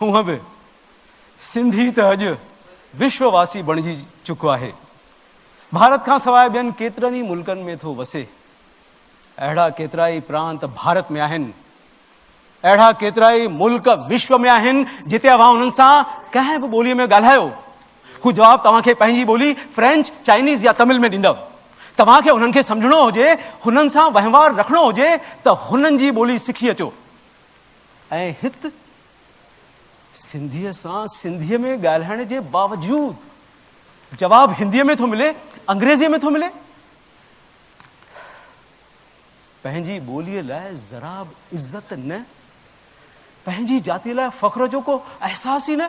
हूअं बि सिंधी त अॼु विश्ववासी बणिजी चुको आहे। भारत खां सवाइ ॿियनि केतिरनि ई मुल्कनि में थो वसे। अहिड़ा केतिरा ई प्रांत भारत में आहिनि, अहिड़ा केतिरा ई मुल्क विश्व में आहिनि जिते अवां उन्हनि सां कंहिं बि ॿोलीअ में ॻाल्हायो, हू जवाबु तव्हांखे पंहिंजी ॿोली फ्रेंच, चाइनीज़ या तमिल में ॾींदव। तव्हांखे उन्हनि खे सम्झणो हुजे, हुननि सां वहिंवार रखणो हुजे त हुननि जी ॿोली सिखी अचो। ऐं हिते सिंधीअ सां सिंधीअ में ॻाल्हाइण जे बावजूदि जवाबु हिंदीअ में थो मिले, अंग्रेज़ीअ में थो मिले। पंहिंजी ॿोलीअ लाइ ज़रा बि इज़त न, पंहिंजी जातीअ लाइ फ़ख्र जो को अहसास ई न।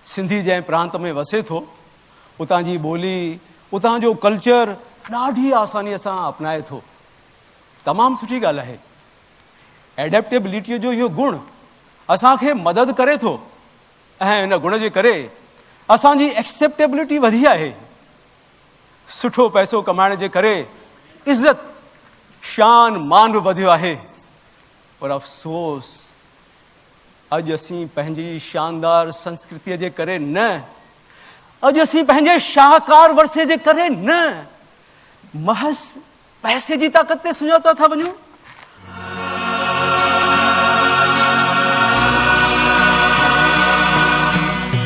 सिंधी जंहिं प्रांत में वसे थो, उतां जी ॿोली, उतां जो कल्चर ॾाढी आसानीअ सां अपनाए थो। तमामु सुठी ॻाल्हि आहे। एडेप्टेबिलिटीअ जो इहो गुण असांखे मदद करे थो ऐं इन गुण जे करे असांजी एक्सेप्टेबिलिटी वधी आहे। सुठो पैसो कमाइण जे करे इज़त, शान, मान बि वधियो आहे। पर अफ़सोस, अॼु असीं पंहिंजी शानदार संस्कृतीअ जे करे न, अॼु असीं पंहिंजे शाहकार वर्से जे करे न, महज़ पैसे जी ताक़त ते सुञाता था वञूं।